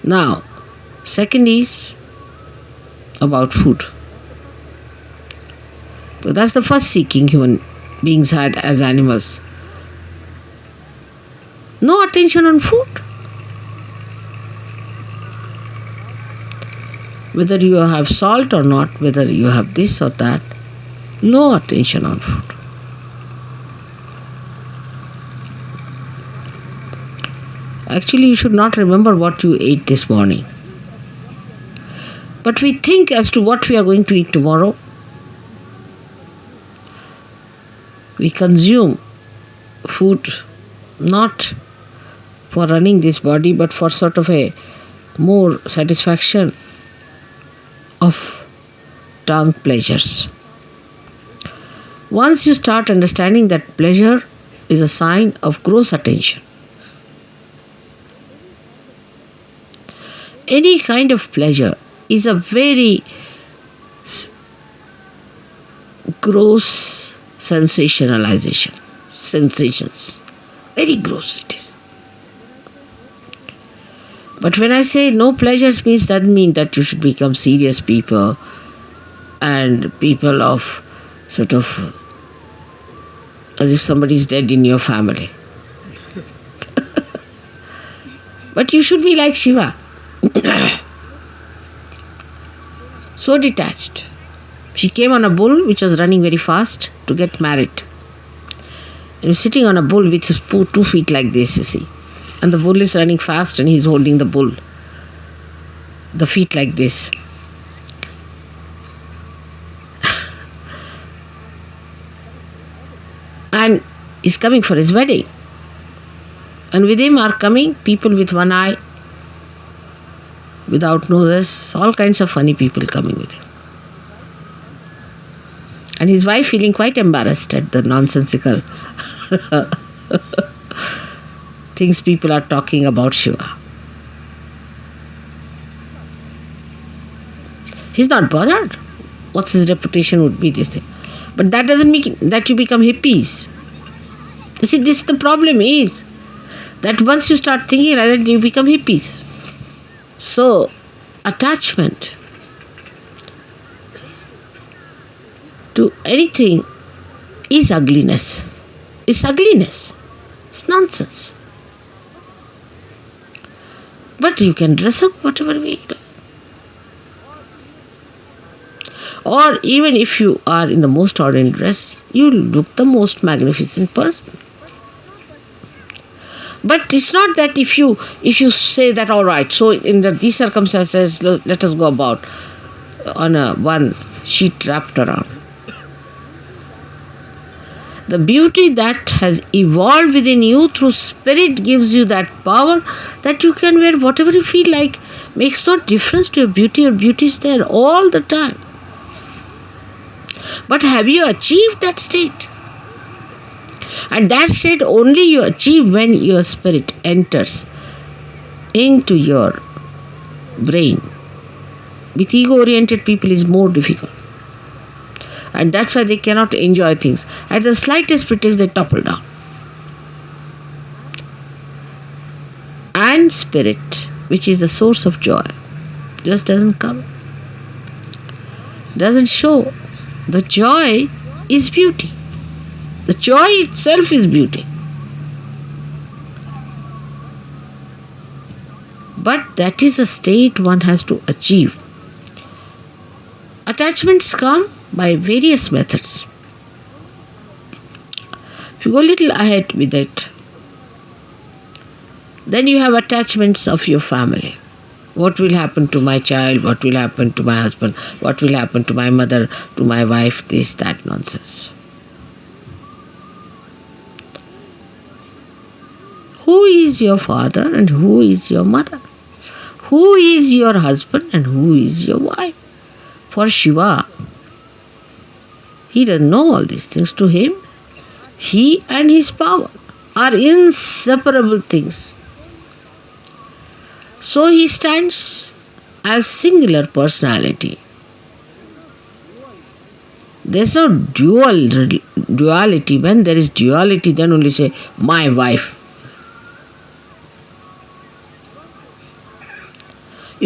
Now, second is about food. So that's the first seeking human beings had as animals. No attention on food. Whether you have salt or not, whether you have this or that, no attention on food. Actually, you should not remember what you ate this morning. But we think as to what we are going to eat tomorrow. We consume food not for running this body, but for sort of a more satisfaction of tongue pleasures. Once you start understanding that pleasure is a sign of gross attention, any kind of pleasure is a very gross sensationalization. Sensations. Very gross it is. But when I say no pleasures means, doesn't mean that you should become serious people and people of sort of as if somebody is dead in your family. But you should be like Shiva. So detached. She came on a bull which was running very fast to get married. He was sitting on a bull with his 2 feet like this, you see. And the bull is running fast and he's holding the bull. The feet like this. And he's coming for his wedding. And with him are coming people with one eye, without noses, all kinds of funny people coming with him. And his wife feeling quite embarrassed at the nonsensical things people are talking about Shiva. He's not bothered. What's his reputation would be, this thing. But that doesn't mean that you become hippies. You see, this the problem is that once you start thinking like that, you become hippies. So, attachment to anything is ugliness. It's ugliness. It's nonsense. But you can dress up whatever way you like. Or even if you are in the most ordinary dress, you look the most magnificent person. But it's not that if you say that, all right, so in these circumstances, let us go about on one sheet wrapped around. The beauty that has evolved within you through spirit gives you that power that you can wear whatever you feel like. Makes no difference to your beauty. Your beauty is there all the time. But have you achieved that state? And that state only you achieve when your spirit enters into your brain. With ego-oriented people is more difficult. And that's why they cannot enjoy things. At the slightest pretext, they topple down. And spirit, which is the source of joy, just doesn't come. Doesn't show. The joy is beauty. The joy itself is beauty. But that is a state one has to achieve. Attachments come by various methods. If you go a little ahead with it, then you have attachments of your family. What will happen to my child? What will happen to my husband? What will happen to my mother, to my wife? This, that nonsense. Who is your father and who is your mother? Who is your husband and who is your wife? For Shiva, he doesn't know all these things. To him, he and his power are inseparable things. So he stands as singular personality. There's no duality. When there is duality, then only say, my wife.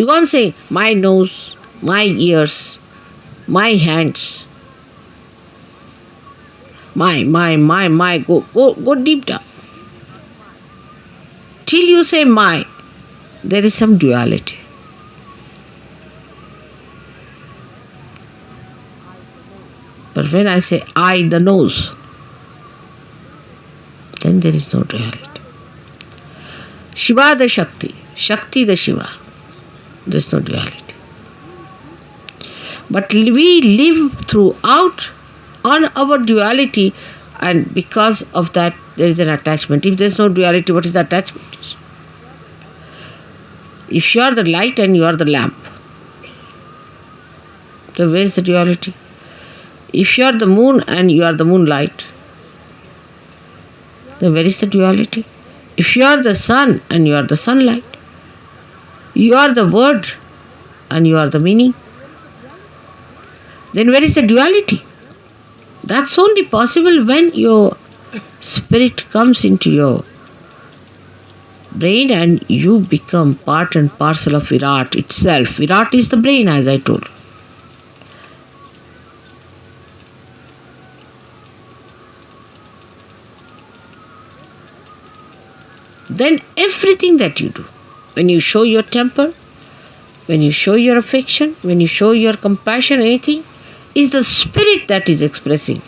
You can't say my nose, my ears, my hands, my. Go deep down. Till you say my, there is some duality. But when I say I, the nose, then there is no duality. Shiva the Shakti, Shakti the Shiva, there is no duality. But we live throughout on our duality, and because of that there is an attachment. If there is no duality, what is the attachment? If you are the light and you are the lamp, then where is the duality? If you are the moon and you are the moonlight, then where is the duality? If you are the sun and you are the sunlight, you are the word and you are the meaning, then where is the duality? That's only possible when your spirit comes into your brain and you become part and parcel of Virat itself. Virat is the brain, as I told. Then everything that you do, when you show your temper, when you show your affection, when you show your compassion, anything, is the spirit that is expressing.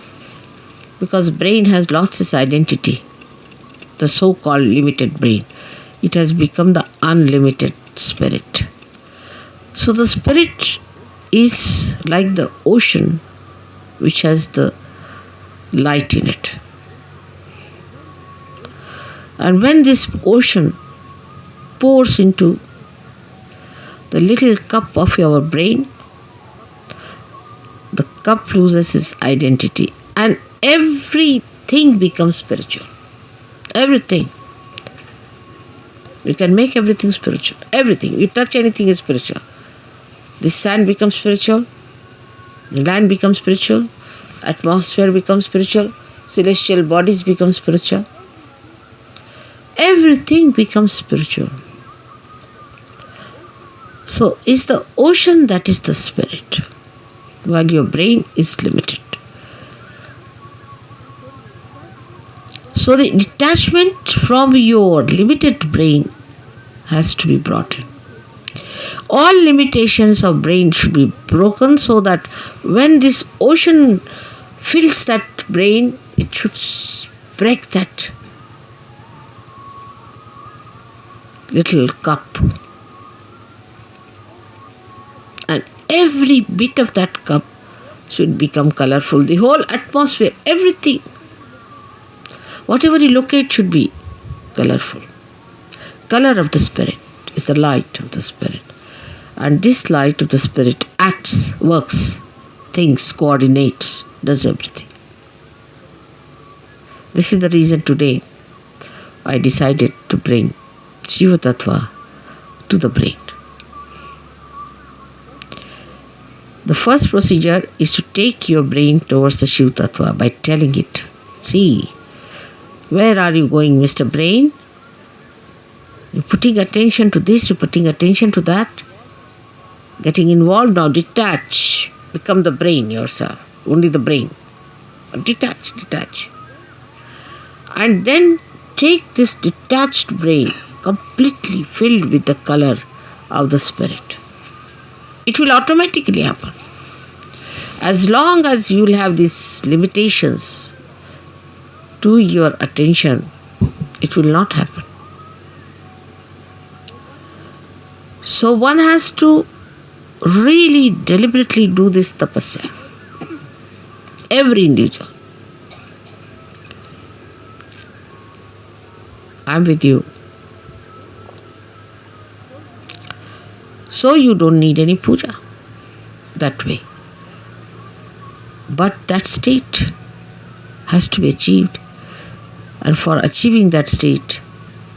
Because brain has lost its identity, the so-called limited brain. It has become the unlimited spirit. So the spirit is like the ocean which has the light in it. And when this ocean pours into the little cup of your brain, the cup loses its identity and everything becomes spiritual. Everything. You can make everything spiritual. Everything. You touch anything is spiritual. The sand becomes spiritual. The land becomes spiritual. Atmosphere becomes spiritual. Celestial bodies become spiritual. Everything becomes spiritual. So it's the ocean that is the spirit, while your brain is limited. So the detachment from your limited brain has to be brought in. All limitations of brain should be broken so that when this ocean fills that brain, it should break that little cup. And every bit of that cup should become colorful. The whole atmosphere, everything. Whatever you look at should be colorful. Color of the spirit is the light of the spirit. And this light of the spirit acts, works, thinks, coordinates, does everything. This is the reason today I decided to bring Shiva Tattva to the brain. The first procedure is to take your brain towards the Shiva Tattva by telling it, see, where are you going, Mr. Brain? You're putting attention to this, you're putting attention to that. Getting involved now, detach. Become the brain yourself, only the brain. Detach. And then take this detached brain, completely filled with the color of the spirit. It will automatically happen. As long as you will have these limitations to your attention, it will not happen. So one has to really deliberately do this tapasya. Every individual. I'm with you. So you don't need any puja that way. But that state has to be achieved. And for achieving that state,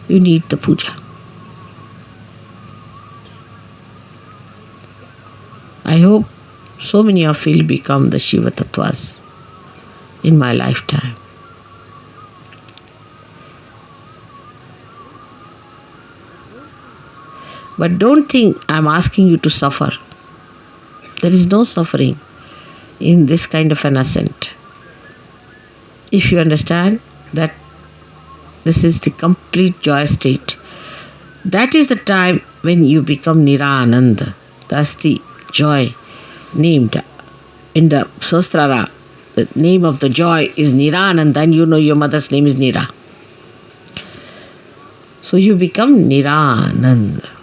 you need the puja. I hope so many of you will become the Shiva Tattvas in my lifetime. But don't think I'm asking you to suffer. There is no suffering in this kind of an ascent. If you understand that this is the complete joy state, that is the time when you become Nirananda. That's the joy named in the Sahasrara. The name of the joy is Nirananda, and you know your mother's name is Nira. So you become Nirananda.